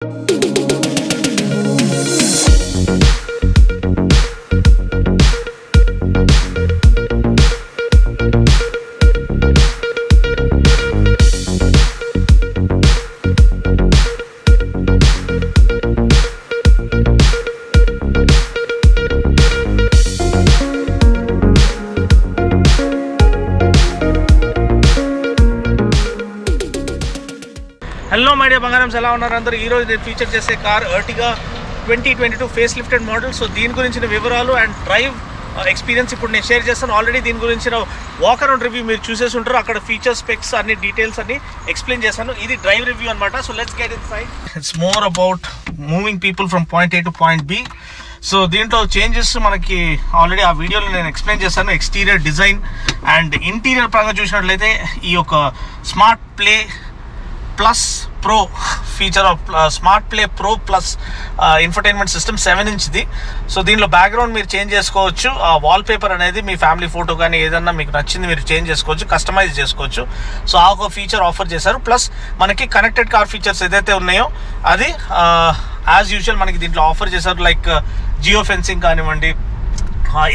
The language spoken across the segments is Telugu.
హలో మై డియర్ బంగారమ్స్, ఎలా ఉన్నారు అందరూ? ఈరోజు నేను ఫీచర్ చేసే car Ertiga 2022 face lifted model. So దీని గురించిన వివరాలు అండ్ డ్రైవ్ ఎక్స్పీరియన్స్ ఇప్పుడు నేను షేర్ చేస్తాను. ఆల్రెడీ దీని గురించిన వాక్ అరౌండ్ రివ్యూ మీరు చూసేసి ఉంటారు. అక్కడ ఫీచర్స్, స్పెక్స్ అన్ని డీటెయిల్స్ అన్ని ఎక్స్ప్లెయిన్ చేశాను. ఇది డ్రైవ్ రివ్యూ అనమాట. So let's get inside. It's more about moving people from point A to point B. So దీంట్లో చేంజెస్ మనకి ఆల్రెడీ ఆ వీడియోలో నేను ఎక్స్ప్లెయిన్ చేశాను. ఎక్స్టీరియర్ డిజైన్ అండ్ ఇంటీరియర్ పరంగా చూసినట్లయితే ఈ యొక్క smart play plus pro feature of smart play pro plus infotainment system 7 ఇంచ్ది. సో దీనిలో బ్యాక్గ్రౌండ్ మీరు చేంజ్ చేసుకోవచ్చు. వాల్ పేపర్ అనేది మీ ఫ్యామిలీ ఫోటో కానీ ఏదన్నా మీకు నచ్చింది మీరు చేంజ్ చేసుకోవచ్చు, కస్టమైజ్ చేసుకోవచ్చు. సో ఆ ఒక ఫీచర్ ఆఫర్ చేశారు. ప్లస్ మనకి కనెక్టెడ్ కార్ ఫీచర్స్ ఏదైతే ఉన్నాయో అది యాజ్ యూజువల్ మనకి దీంట్లో ఆఫర్ చేశారు. లైక్ జియో ఫెన్సింగ్ కానివ్వండి,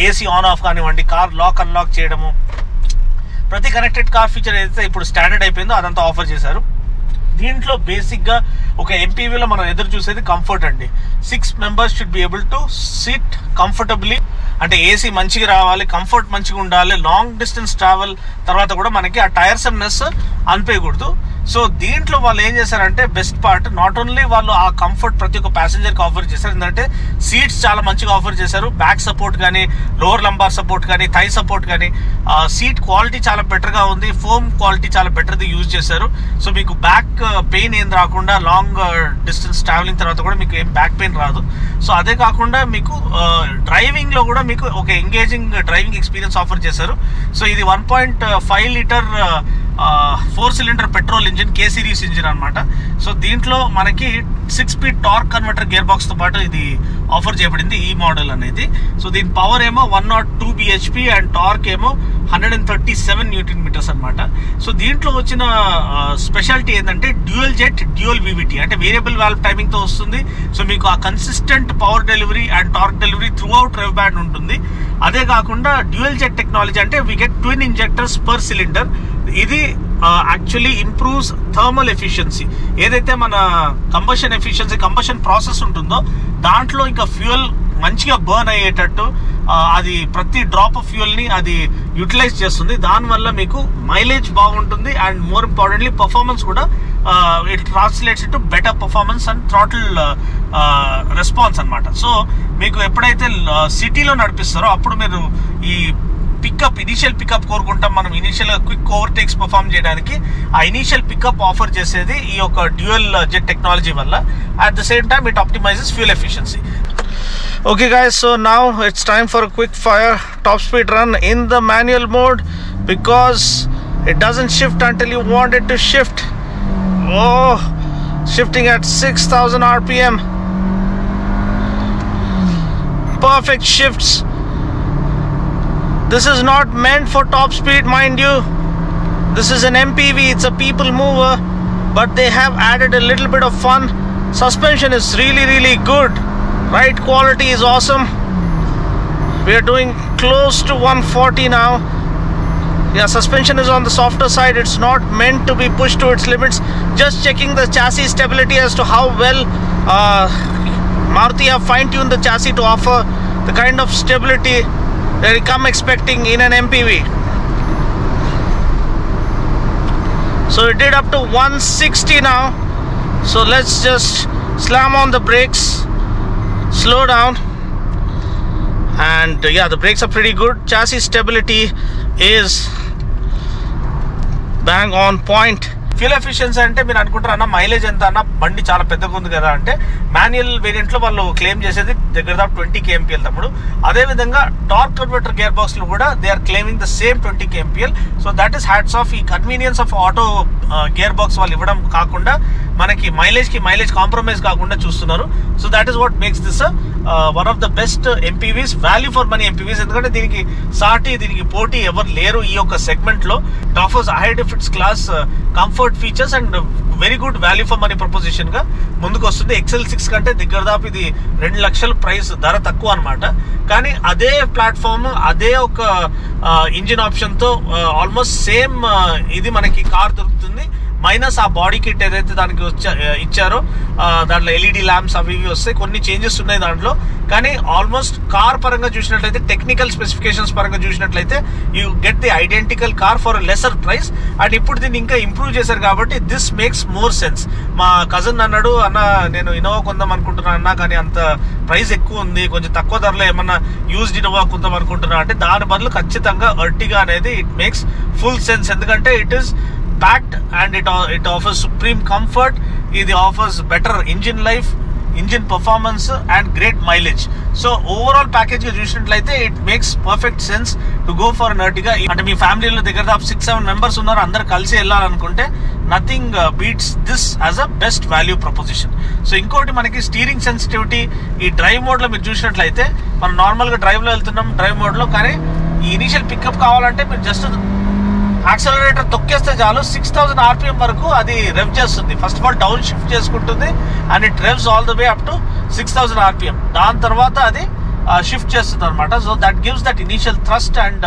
ఏసీ ఆన్ ఆఫ్ కానివ్వండి, కార్ లాక్ అన్లాక్ చేయడము, ప్రతి కనెక్టెడ్ కార్ ఫీచర్ ఏదైతే ఇప్పుడు స్టాండర్డ్ అయిపోయిందో అదంతా ఆఫర్ చేశారు. దీంట్లో బేసిక్గా ఒక ఎంపీవీలో మనం ఎదురు చూసేది కంఫర్ట్ అండి. 6 members should be able to SIT comfortably. అంటే ఏసీ మంచిగా రావాలి, కంఫర్ట్ మంచిగా ఉండాలి. లాంగ్ డిస్టెన్స్ ట్రావెల్ తర్వాత కూడా మనకి ఆ టైర్సమ్నెస్ అనిపించకూడదు. సో దీంట్లో వాళ్ళు ఏం చేశారంటే బెస్ట్ పార్ట్, నాట్ ఓన్లీ వాళ్ళు ఆ కంఫర్ట్ ప్రతి ఒక్క ప్యాసింజర్కి ఆఫర్ చేశారు. ఎందుకంటే సీట్స్ చాలా మంచిగా ఆఫర్ చేశారు. బ్యాక్ సపోర్ట్ కానీ, లోవర్ లంబార్ సపోర్ట్ కానీ, థై సపోర్ట్ కానీ, సీట్ క్వాలిటీ చాలా బెటర్గా ఉంది. ఫోమ్ క్వాలిటీ చాలా బెటర్ది యూజ్ చేశారు. సో మీకు బ్యాక్ పెయిన్ ఏం రాకుండా లాంగ్ డిస్టెన్స్ ట్రావెలింగ్ తర్వాత కూడా మీకు ఏం బ్యాక్ పెయిన్ రాదు. సో అదే కాకుండా మీకు డ్రైవింగ్లో కూడా మీకు ఒక ఎంగేజింగ్ డ్రైవింగ్ ఎక్స్పీరియన్స్ ఆఫర్ చేశారు. సో ఇది 1.5 litre 4 cylinder petrol engine, K series engine అనమాట. సో దీంట్లో మనకి 6 speed torque converter gear box తో పాటు ఇది ఆఫర్ చేయబడింది ఈ మోడల్ అనేది. సో దీని పవర్ ఏమో 102 bhp అండ్ టార్క్ ఏమో 137 Nm అనమాట. సో దీంట్లో వచ్చిన స్పెషాలిటీ ఏంటంటే డ్యూయల్ జెట్ డ్యూయల్ VVT, అంటే వేరియబుల్ వాల్వ్ టైమింగ్ తో వస్తుంది. సో మీకు ఆ consistent power delivery and torque delivery throughout drive band ఉంటుంది. అదే కాకుండా డ్యూయల్ జెట్ టెక్నాలజీ అంటే we get twin injectors per cylinder. ఇది యాక్చువల్లీ ఇంప్రూవ్స్ థర్మల్ ఎఫిషియన్సీ. ఏదైతే మన కంబషన్ ఎఫిషియన్సీ, కంబషన్ ప్రాసెస్ ఉంటుందో దాంట్లో ఇంకా ఫ్యూయల్ మంచిగా బర్న్ అయ్యేటట్టు అది ప్రతి డ్రాప్ ఆఫ్ ఫ్యూయల్ని అది యూటిలైజ్ చేస్తుంది. దానివల్ల మీకు మైలేజ్ బాగుంటుంది అండ్ మోర్ ఇంపార్టెంట్లీ పర్ఫార్మెన్స్ కూడా it translates into better performance and throttle response అనమాట. సో మీకు ఎప్పుడైతే సిటీలో నడిపిస్తారో అప్పుడు మీరు ఈ ఇనిషియల్ పికప్ కోరుకుంటాం మనం. ఇనిషియల్ క్విక్ ఓవర్టేక్స్ పర్ఫామ్ చేయడానికి ఆ ఇనిషియల్ పికప్ ఆఫర్ చేసేది ఈ యొక్క డ్యూయల్ జెట్ టెక్నాలజీ వల్ల. At the same time it optimises fuel efficiency. Okay guys, so now it's time for a quick fire top speed run in the manual mode because it doesn't shift until you want it to shift. Oh, shifting at 6000 rpm. Perfect shifts. This is not meant for top speed, mind you. This is an MPV, it's a people mover, but they have added a little bit of fun. Suspension is really good. Ride quality is awesome. We are doing close to 140 now. Yeah, suspension is on the softer side. It's not meant to be pushed to its limits. Just checking the chassis stability as to how well Maruti have fine-tuned the chassis to offer the kind of stability that you come expecting in an MPV. So it did up to 160 now. So let's just slam on the brakes, slow down, and yeah, the brakes are pretty good. Chassis stability is bang on point. Fuel efficiency అంటే మీరు అనుకుంటారు అన్న మైలేజ్ ఎంత అన్న, బండి చాలా పెద్దగా ఉంది కదా అంటే, మాన్యువల్ వేరియంట్లో వాళ్ళు క్లెయిమ్ చేసేది దగ్గర దాకా 20 kmpl తమ్ముడు. అదేవిధంగా టార్క్ కన్వర్టర్ గేర్ బాక్స్లో కూడా they are claiming the same 20 kmpl. So that is hats off. ఈ convenience of auto gearbox వాళ్ళు ఇవ్వడం కాకుండా మనకి మైలేజ్ కాంప్రమైజ్ కాకుండా చూస్తున్నారు. So that is what makes this one of the best MPVs, value for money MPVs. ఎందుకంటే దీనికి సాటి, దీనికి పోటీ ఎవరు లేరు ఈ యొక్క సెగ్మెంట్ లో. It offers high difference class, comfort features and very good value for money proposition గా ముందుకు వస్తుంది. XL6 కంటే దగ్గర దాపు ఇది 2 లక్షల ప్రైస్, ధర తక్కువ అనమాట. కానీ అదే ప్లాట్ఫామ్, అదే ఒక ఇంజిన్ ఆప్షన్ తో ఆల్మోస్ట్ సేమ్ ఇది మనకి కార్ దొరుకుతుంది. మైనస్ ఆ బాడీ కిట్ ఏదైతే దానికి ఇచ్చారో దాంట్లో LED ల్యాంప్స్ అవి ఇవి వస్తాయి, కొన్ని చేంజెస్ ఉన్నాయి దాంట్లో. కానీ ఆల్మోస్ట్ కార్ పరంగా చూసినట్లయితే, టెక్నికల్ స్పెసిఫికేషన్స్ పరంగా చూసినట్లయితే you get the identical car for lesser price. And ఇప్పుడు దీన్ని ఇంకా ఇంప్రూవ్ చేశారు కాబట్టి దిస్ మేక్స్ మోర్ సెన్స్. మా కజిన్ అన్నాడు, అన్న నేను ఇన్నోవా కొందాం అనుకుంటున్నాను అన్నా, కానీ అంత ప్రైస్ ఎక్కువ ఉంది, కొంచెం తక్కువ ధరలో ఏమన్నా యూజ్డ్ ఇన్నోవా కొందాం అనుకుంటున్నా అంటే దాని బదులు ఖచ్చితంగా ఎర్టిగా అనేది ఇట్ మేక్స్ ఫుల్ సెన్స్. ఎందుకంటే it is packed and it offers supreme comfort. It offers better engine life, engine performance and great mileage. So overall package ga chusinattlaithe it makes perfect sense to go for an Ertiga. Ante mee family lo దగ్గర దాపు 6-7 members unnaru, andaru kalisi వెళ్ళాలనుకుంటే nothing beats this as a best value proposition. So ఇంకోటి మనకి స్టీరింగ్ సెన్సిటివిటీ, ఈ డ్రైవ్ మోడ్ లో మీరు చూసినట్లయితే మనం నార్మల్ గా డ్రైవ్ లో వెళ్తున్నాం డ్రైవ్ మోడ్ లో, కానీ ఈ ఇనిషియల్ పికప్ కావాలంటే మీరు జస్ట్ యాక్సలరేటర్ తొక్కేస్తే చాలు 6000 RPM వరకు అది రెవ్ చేస్తుంది. First of all downshift చేసుకుంటుంది and it revs all the way up to 6000 RPM. దాని తర్వాత అది షిఫ్ట్ చేస్తుంది అనమాట. So that gives that initial thrust and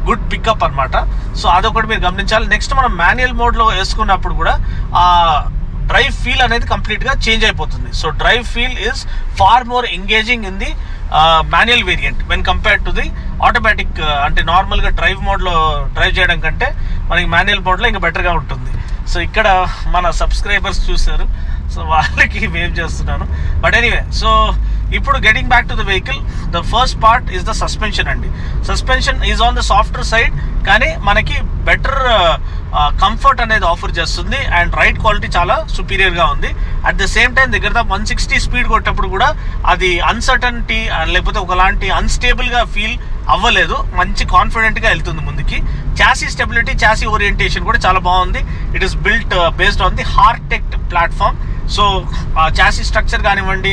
good pickup అనమాట. సో అదొకటి మీరు గమనించాలి. నెక్స్ట్ మనం మాన్యువల్ మోడ్ లో వేసుకున్నప్పుడు కూడా ఆ డ్రైవ్ ఫీల్ అనేది కంప్లీట్ గా చేంజ్ అయిపోతుంది. So drive feel is far more engaging in the manual variant when compare to the automatic. అంటే నార్మల్ గా డ్రైవ్ మోడ్ లో డ్రైవ్ చేయడం కంటే మనకి మాన్యువల్ మోడ్ లో ఇంకా బెటర్ గా ఉంటుంది. సో ఇక్కడ మన సబ్స్క్రైబర్స్ చూసారు, సో వాళ్ళకి వేవ్ చేస్తున్నాను. బట్ ఎనీవే, సో ఇప్పుడు getting back to the vehicle, the first part is the suspension అండి. Suspension is on the softer side, కానీ మనకి బెటర్ కంఫర్ట్ అనేది ఆఫర్ చేస్తుంది అండ్ రైడ్ క్వాలిటీ చాలా సుపీరియర్ గా ఉంది. అట్ ద సేమ్ టైం దగ్గర 160 స్పీడ్ కొట్టేప్పుడు కూడా అది అన్సర్టనిటీ లేకపోతే ఒకలాంటి అన్స్టేబుల్ గా ఫీల్ అవ్వలేదు, మంచి కాన్ఫిడెంట్ గా వెళ్తుంది ముందుకి. చాసీ స్టెబిలిటీ, చాసీ ఓరియంటేషన్ కూడా చాలా బాగుంది. It is built based on the Heartect platform. So chassis structure కానివ్వండి,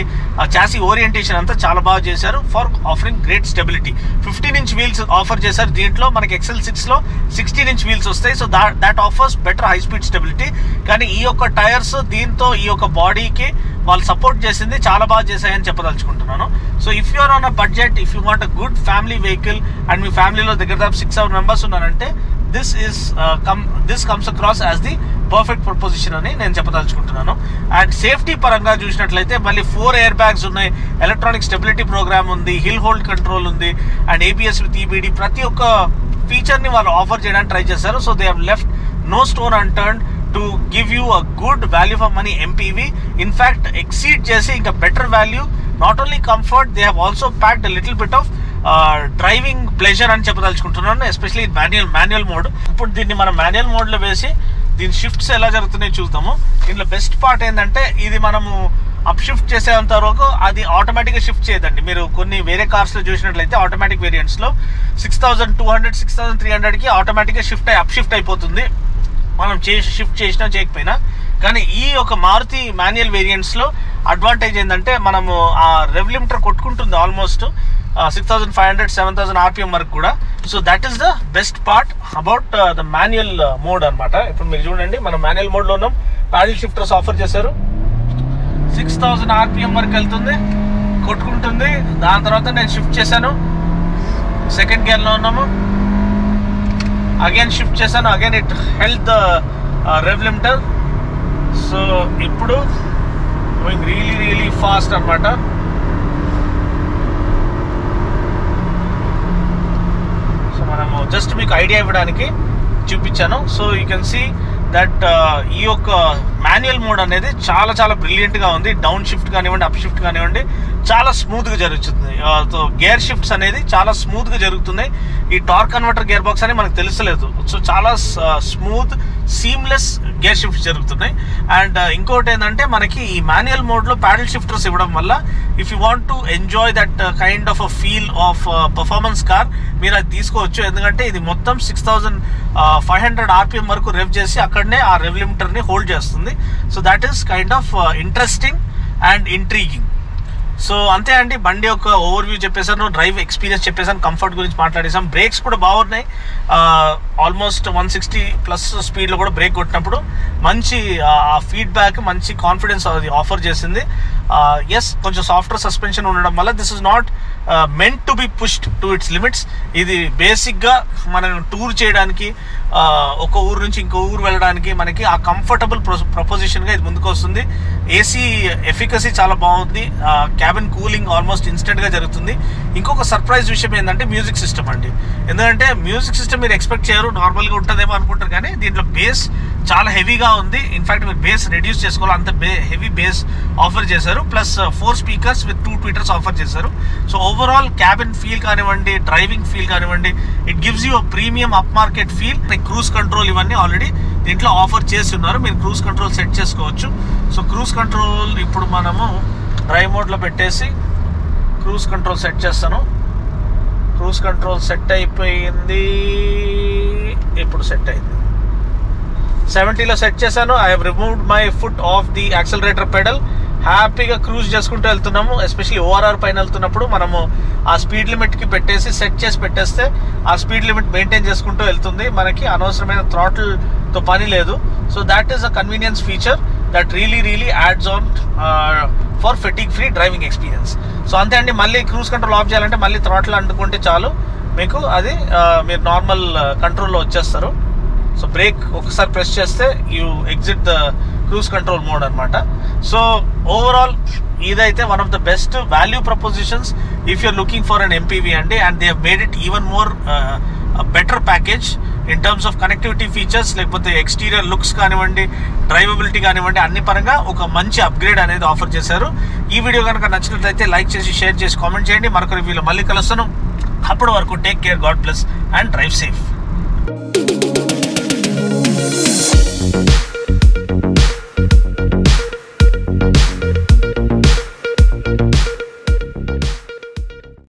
చాసీ ఓరియంటేషన్ అంతా చాలా బాగా చేశారు for offering great stability. 15-inch wheels offer చేశారు దీంట్లో. మనకి XL6 లో 16-inch వీల్స్ వస్తాయి. So that offers better high speed stability. కానీ ఈ యొక్క టైర్స్ దీంతో ఈ యొక్క బాడీకి వాళ్ళు సపోర్ట్ చేసింది చాలా బాగా చేశాయని చెప్పదలుచుకుంటున్నాను. So if you're on a budget, if you want a good family vehicle and మీ ఫ్యామిలీలో దగ్గర 6-7 members ఉన్నారంటే this comes across as the perfect proposition అని నేను చెప్పదలుచుకుంటున్నాను. అండ్ సేఫ్టీ పరంగా చూసినట్లయితే మళ్ళీ 4 ఎయిర్ బ్యాగ్స్ ఉన్నాయి, ఎలక్ట్రానిక్ స్టెబిలిటీ ప్రోగ్రామ్ ఉంది, హిల్ హోల్డ్ కంట్రోల్ ఉంది అండ్ ABS విత్ EBD. ప్రతి ఒక్క ఫీచర్ ని వాళ్ళు ఆఫర్ చేయడానికి ట్రై చేశారు. So they have left no stone unturned to give you a good value for money MPV. In fact exceed చేసి ఇంకా better value, not only comfort, they have also packed a little bit of driving pleasure అని చెప్పదలుచుకుంటున్నాను, ఎస్పెషల్లీ మాన్యువల్ మోడ్. ఇప్పుడు దీన్ని మనం మాన్యువల్ మోడ్ లో వేసి దీని షిఫ్ట్స్ ఎలా జరుగుతున్నాయో చూద్దాము. దీంట్లో బెస్ట్ పార్ట్ ఏంటంటే ఇది మనము అప్ షిఫ్ట్ చేసేంత వరకు అది ఆటోమేటిక్ గా షిఫ్ట్ చేయదండి. మీరు కొన్ని వేరే కార్స్ లో చూసినట్లయితే ఆటోమేటిక్ వేరియంట్స్ లో 6200 6300 కి ఆటోమేటిక్ గా అప్ షిఫ్ట్ అయిపోతుంది, మనం షిఫ్ట్ చేసినా చేయకపోయినా. కానీ ఈ ఒక మారుతి మాన్యువల్ వేరియంట్స్ లో అడ్వాంటేజ్ ఏంటంటే మనము ఆ రెవ్ లిమిటర్ కొట్టుకుంటుంది ఆల్మోస్ట్ 6500 7000 RPM వరకు కూడా. So that is the best part about the manual mode అనమాట. ఇప్పుడు మీరు చూడండి, మనం మాన్యువల్ మోడ్ లో ఉన్నాం. ప్యాడిల్ షిఫ్టర్స్ ఆఫర్ చేశారు, 6000 RPM వరకు వెళ్తుంది, కొట్టుకుంటుంది. దాని తర్వాత నేను షిఫ్ట్ చేశాను, సెకండ్ గేర్ లో ఉన్నాము, అగైన్ షిఫ్ట్ చేశాను, again it held the rev limiter. So ఇప్పుడు గోయింగ్ రియలీ ఫాస్ట్ అనమాట. సో మనము జస్ట్ మీకు ఐడియా ఇవ్వడానికి చూపించాను. So you can see that ఈ యొక్క మాన్యువల్ మోడ్ అనేది చాలా బ్రిలియంట్ గా ఉంది. డౌన్ షిఫ్ట్ కానివ్వండి, అప్ షిఫ్ట్ కానివ్వండి, చాలా స్మూత్ గా జరుగుతుంది. సో గేర్ షిఫ్ట్స్ అనేది చాలా స్మూత్ గా జరుగుతున్నాయి. ఈ టార్క్ కన్వర్టర్ గేర్ బాక్స్ అని మనకు తెలుసలేదు. సో చాలా స్మూత్ సీమ్లెస్ గేర్ షిఫ్ట్ జరుగుతున్నాయి. అండ్ ఇంకోటి ఏంటంటే మనకి ఈ మాన్యువల్ మోడ్లో ప్యాడల్ షిఫ్టర్స్ ఇవ్వడం వల్ల if you want to enjoy that kind of a feel of performance car మీరు అది తీసుకోవచ్చు. ఎందుకంటే ఇది మొత్తం 6500 RPM వరకు రెవ్ చేసి అక్కడనే ఆ రెవ్ లిమిటర్ని హోల్డ్ చేస్తుంది. So that is kind of interesting and intriguing. So అంతే అండి, బండి యొక్క ఓవర్వ్యూ చెప్పేసాను, డ్రైవ్ ఎక్స్పీరియన్స్ చెప్పేసాను, కంఫర్ట్ గురించి మాట్లాడేసాం. బ్రేక్స్ కూడా బాగున్నాయి. ఆల్మోస్ట్ 160+ స్పీడ్లో కూడా బ్రేక్ కొట్టినప్పుడు మంచి ఫీడ్బ్యాక్, మంచి కాన్ఫిడెన్స్ అది ఆఫర్ చేసింది. ఎస్, కొంచెం సాఫ్ట్వేర్ సస్పెన్షన్ ఉండడం వల్ల this is not meant to be pushed to it's limits. ఇది బేసిక్గా మనం టూర్ చేయడానికి, ఒక ఊరు నుంచి ఇంకో ఊరు వెళ్ళడానికి మనకి ఆ కంఫర్టబుల్ ప్రపోజిషన్గా ఇది ముందుకు వస్తుంది. ఏసీ ఎఫికసీ చాలా బాగుంది. క్యాబిన్ కూలింగ్ ఆల్మోస్ట్ ఇన్స్టెంట్గా జరుగుతుంది. ఇంకొక సర్ప్రైజ్ విషయం ఏంటంటే మ్యూజిక్ సిస్టమ్ అండి. ఎందుకంటే మ్యూజిక్ సిస్టమ్ మీరు ఎక్స్పెక్ట్ చేయరు, నార్మల్గా ఉంటుందేమో అనుకుంటారు, కానీ దీంట్లో బేస్ చాలా హెవీగా ఉంది. ఇన్ఫాక్ట్ మీరు బేస్ రెడ్యూస్ చేసుకోవాలి, అంత హెవీ బేస్ ఆఫర్ చేశారు. Plus 4 speakers with 2 tweeters offer చేశారు. సో ఓవరాల్ క్యాబిన్ ఫీల్ కానివ్వండి, డ్రైవింగ్ ఫీల్ కానివ్వండి, it gives you premium up market feel. Cruise control ఇవన్నీ ఆల్రెడీ దీంట్లో ఆఫర్ చేసి ఉన్నారు. మీరు క్రూజ్ కంట్రోల్ సెట్ చేసుకోవచ్చు. సో క్రూజ్ కంట్రోల్ ఇప్పుడు మనము డ్రైవ్ మోడ్లో పెట్టేసి క్రూజ్ కంట్రోల్ సెట్ చేస్తాను. క్రూజ్ కంట్రోల్ సెట్ అయిపోయింది. ఇప్పుడు సెట్ అయింది. 70లో సెట్ చేశాను. I have removed my foot of the accelerator pedal. హ్యాపీగా క్రూజ్ చేసుకుంటూ వెళ్తున్నాము. ఎస్పెషల్లీ ORR పైన వెళ్తున్నప్పుడు మనము ఆ స్పీడ్ లిమిట్కి పెట్టేసి సెట్ చేసి పెట్టేస్తే ఆ స్పీడ్ లిమిట్ మెయింటైన్ చేసుకుంటూ వెళ్తుంది. మనకి అనవసరమైన థ్రాటిల్తో పని లేదు. So that is a convenience feature that really ads on for fatigue free driving experience. So అంతే అండి, మళ్ళీ క్రూజ్ కంట్రోల్ ఆఫ్ చేయాలంటే మళ్ళీ థ్రాటిల్ అందుకుంటే చాలు మీకు అది మీరు నార్మల్ కంట్రోల్లో వచ్చేస్తారు. సో బ్రేక్ ఒకసారి ప్రెస్ చేస్తే you exit the cruise control mode అనమాట. సో ఓవరాల్ ఇదైతే one of the best value propositions if you're looking for an MPV అండి. And they have made it even more better package in terms of connectivity features, లేకపోతే ఎక్స్టీరియర్ లుక్స్ కానివ్వండి, డ్రైవబిలిటీ కానివ్వండి, అన్ని పరంగా ఒక మంచి అప్గ్రేడ్ అనేది ఆఫర్ చేశారు. ఈ వీడియో కనుక నచ్చినట్లయితే లైక్ చేసి, షేర్ చేసి, కామెంట్ చేయండి. మరొక రివ్యూలో మళ్ళీ కలుస్తాను. అప్పటి వరకు take care, God bless and drive safe.